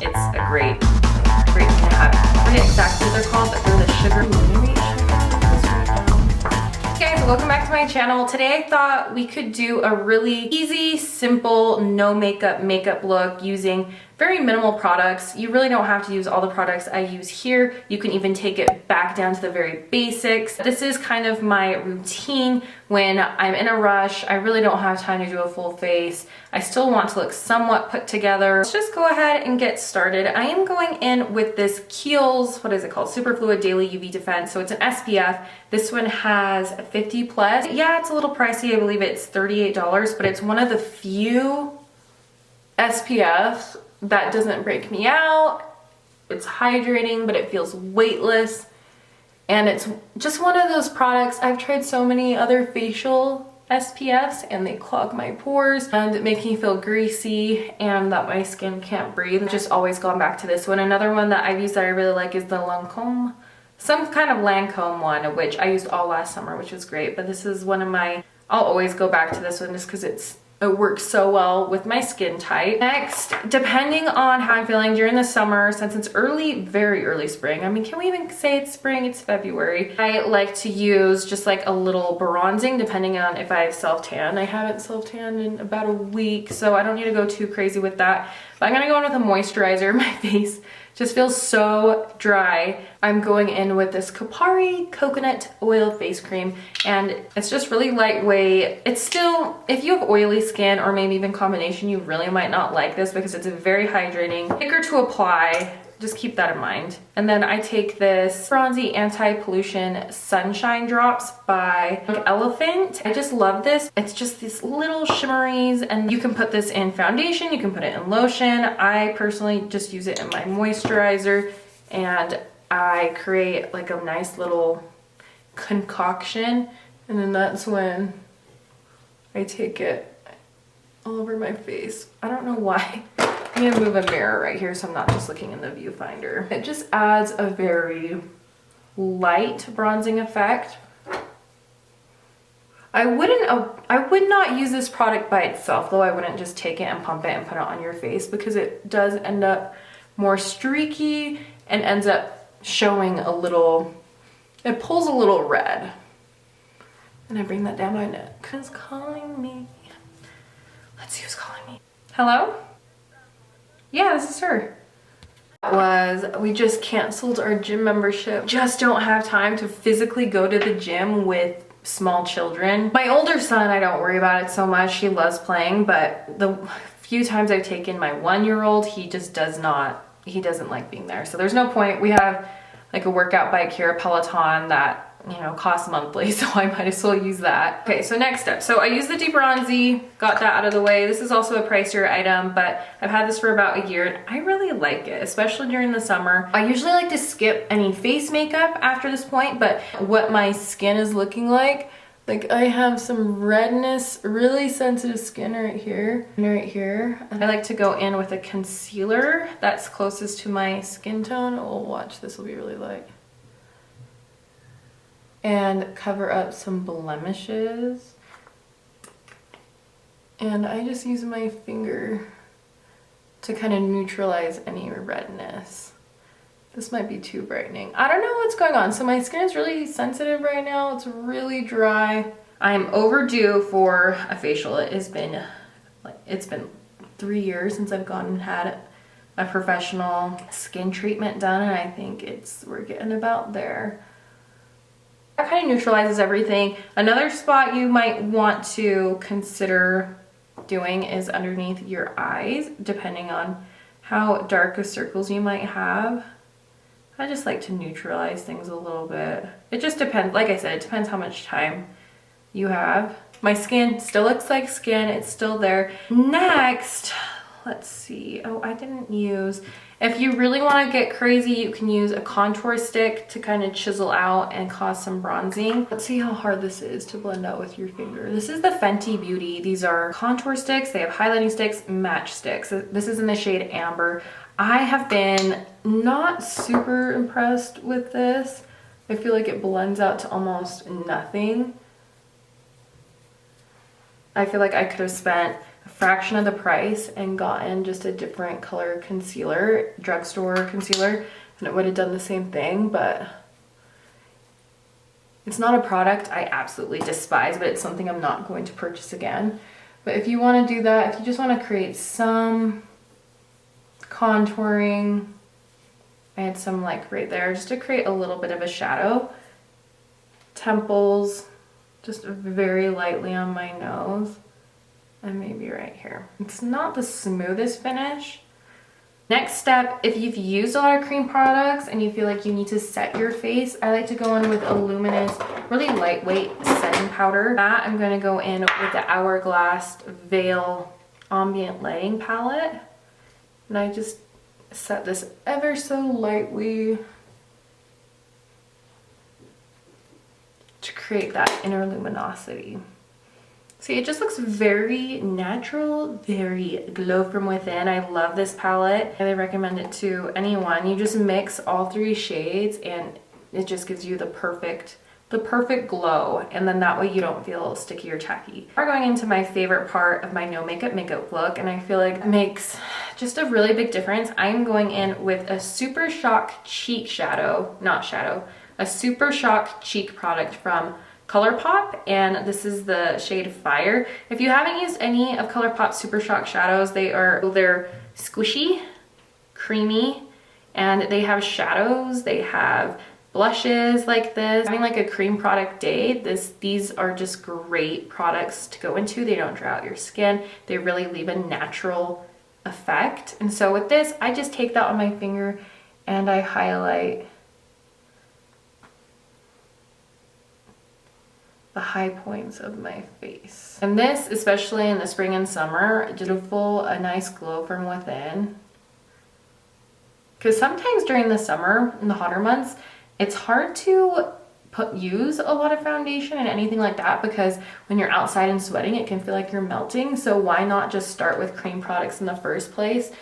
it's a great thing to have. I forget exactly what they're called, but they're the sugar. Hey guys, welcome back to my channel. Today I thought we could do a really easy, simple, no makeup look using very minimal products. You really don't have to use all the products I use here. You can even take it back down to the very basics. This is kind of my routine when I'm in a rush. I really don't have time to do a full face. I still want to look somewhat put together. Let's just go ahead and get started. I am going in with this Kiehl's, what is it called? Superfluid Daily UV Defense. So it's an SPF. This one has 50 plus. Yeah, it's a little pricey. I believe it's $38, but it's one of the few SPFs that doesn't break me out. It's hydrating, but it feels weightless. And it's just one of those products. I've tried so many other facial SPFs and they clog my pores and make me feel greasy and that my skin can't breathe. I've just always gone back to this one. Another one that I've used that I really like is the Lancome. Some kind of Lancome one, which I used all last summer, which was great. But this is one of my, I'll always go back to this one just because it works so well with my skin type. Next, depending on how I'm feeling during the summer, since it's early, very early spring. I mean, can we even say it's spring? It's February. I like to use just like a little bronzing depending on if I have self-tan. I haven't self-tanned in about a week, so I don't need to go too crazy with that. But I'm gonna go in with a moisturizer. My face just feels so dry. I'm going in with this Kopari coconut oil face cream and it's just really lightweight. It's still, if you have oily skin or maybe even combination, you really might not like this because it's a very hydrating. Thicker to apply, just keep that in mind. And then I take this Bronzy Anti-Pollution Sunshine Drops by Elephant. I just love this. It's just these little shimmeries and you can put this in foundation, you can put it in lotion. I personally just use it in my moisturizer and I create like a nice little concoction and then that's when I take it all over my face. I don't know why. I'm gonna move a mirror right here so I'm not just looking in the viewfinder. It just adds a very light bronzing effect. I would not use this product by itself though. I wouldn't just take it and pump it and put it on your face because it does end up more streaky and ends up showing a little, it pulls a little red. And I bring that down my neck. Who's calling me? Let's see who's calling me. Hello? Yeah, this is her. We just canceled our gym membership. Just don't have time to physically go to the gym with small children. My older son, I don't worry about it so much. He loves playing, but the few times I've taken my 1-year-old, he just doesn't like being there. So there's no point. We have like a workout bike here, a Peloton that, you know, costs monthly, so I might as well use that. Okay, so next up. So I use the Bronzy, got that out of the way. This is also a pricier item, but I've had this for about a year and I really like it, especially during the summer. I usually like to skip any face makeup after this point, but what my skin is looking like I have some redness, really sensitive skin right here and right here. And I like to go in with a concealer that's closest to my skin tone. Oh, watch, this will be really light. And cover up some blemishes. And I just use my finger to kind of neutralize any redness. This might be too brightening. I don't know what's going on. So my skin is really sensitive right now. It's really dry. I'm overdue for a facial. It's been 3 years since I've gone and had a professional skin treatment done, and I think we're getting about there. That kind of neutralizes everything. Another spot you might want to consider doing is underneath your eyes, depending on how dark of circles you might have. I just like to neutralize things a little bit. It just depends, like I said, it depends how much time you have. My skin still looks like skin, it's still there. Next, let's see. Oh, I didn't use, if you really want to get crazy, you can use a contour stick to kind of chisel out and cause some bronzing. Let's see how hard this is to blend out with your finger. This is the Fenty Beauty. These are contour sticks. They have highlighting sticks, match sticks. This is in the shade Amber. I have been not super impressed with this. I feel like it blends out to almost nothing. I feel like I could have spent fraction of the price and gotten just a different color concealer, drugstore concealer, and it would have done the same thing, but it's not a product I absolutely despise, but it's something I'm not going to purchase again. But if you want to do that, if you just want to create some contouring, I had some like right there just to create a little bit of a shadow. Temples, just very lightly on my nose, and maybe right here. It's not the smoothest finish. Next step, if you've used a lot of cream products and you feel like you need to set your face, I like to go in with a luminous, really lightweight setting powder. That I'm going to go in with the Hourglass Veil Ambient Lighting Palette. And I just set this ever so lightly to create that inner luminosity. See, it just looks very natural, very glow from within. I love this palette. I recommend it to anyone. You just mix all 3 shades and it just gives you the perfect glow, and then that way you don't feel sticky or tacky. We're going into my favorite part of my no makeup look, and I feel like it makes just a really big difference. I'm going in with a Super Shock cheek shadow, a Super Shock cheek product from ColourPop, and this is the shade Fire. If you haven't used any of ColourPop's Super Shock shadows, they're squishy, creamy, and they have shadows, they have blushes like this. Having like a cream product day, these are just great products to go into. They don't dry out your skin. They really leave a natural effect. And so with this, I just take that on my finger and I highlight the high points of my face. And this, especially in the spring and summer, beautiful, a nice glow from within. Because sometimes during the summer, in the hotter months, it's hard to use a lot of foundation and anything like that, because when you're outside and sweating, it can feel like you're melting. So why not just start with cream products in the first place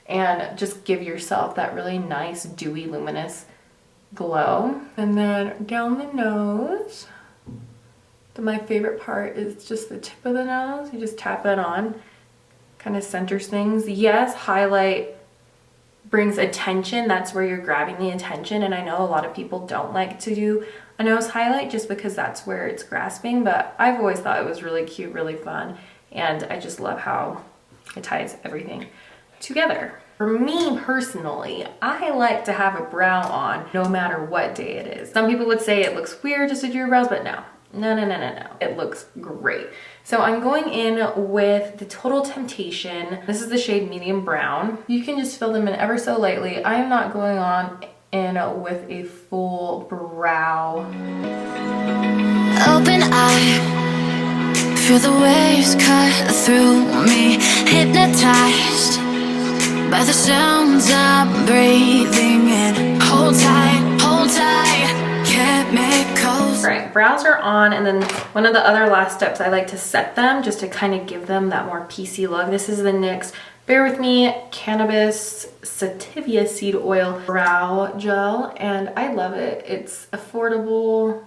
and just give yourself that really nice, dewy, luminous glow. And then down the nose, my favorite part is just the tip of the nose. You just tap it on, kind of centers things. Yes, highlight brings attention. That's where you're grabbing the attention, and I know a lot of people don't like to do a nose highlight just because that's where it's grasping, but I've always thought it was really cute, really fun, and I just love how it ties everything together. For me personally, I like to have a brow on no matter what day it is. Some people would say it looks weird just to do your brows, but no. It looks great. So I'm going in with the Total Temptation. This is the shade Medium Brown. You can just fill them in ever so lightly. I am not going on in with a full brow. Open eye, feel the waves cut through me, hypnotized by the sounds I'm breathing in. Hold tight, chemicals. All right, brows are on, and then one of the other last steps, I like to set them just to kind of give them that more PC look. This is the NYX Bear With Me Cannabis Sativa Seed Oil Brow Gel, and I love it. It's affordable.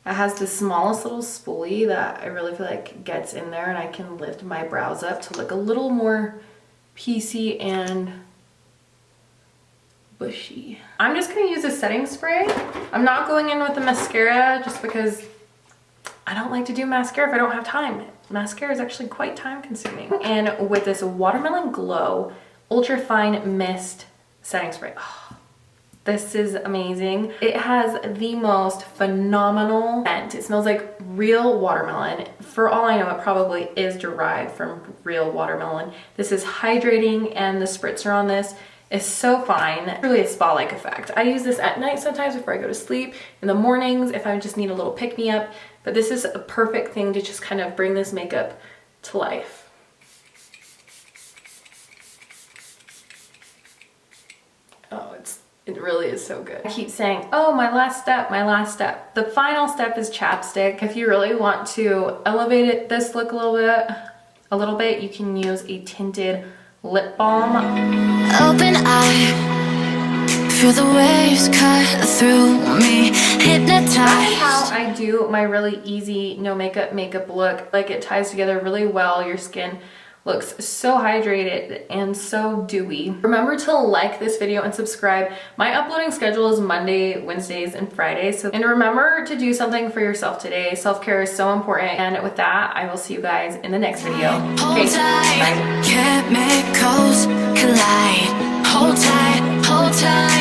It has the smallest little spoolie that I really feel like gets in there, and I can lift my brows up to look a little more PC and bushy. I'm just gonna use a setting spray. I'm not going in with a mascara just because I don't like to do mascara if I don't have time. Mascara is actually quite time consuming. And with this Watermelon Glow Ultra Fine Mist Setting Spray. Oh, this is amazing. It has the most phenomenal scent. It smells like real watermelon. For all I know, it probably is derived from real watermelon. This is hydrating, and the spritzer on this is so fine. Really a spa-like effect. I use this at night sometimes before I go to sleep, in the mornings if I just need a little pick-me-up, but this is a perfect thing to just kind of bring this makeup to life. Oh, it really is so good. I keep saying, oh, my last step, my last step. The final step is chapstick. If you really want to elevate this look a little bit, you can use a tinted lip balm. Open eye, feel the waves cut through me, hypnotized. That's how I do my really easy no makeup look. Like, it ties together really well. Your skin looks so hydrated and so dewy. Remember to like this video and subscribe. My uploading schedule is Monday, Wednesdays, and Fridays. And remember to do something for yourself today. Self-care is so important. And with that, I will see you guys in the next video. Okay, bye. Chemicals collide. Hold tight, hold tight.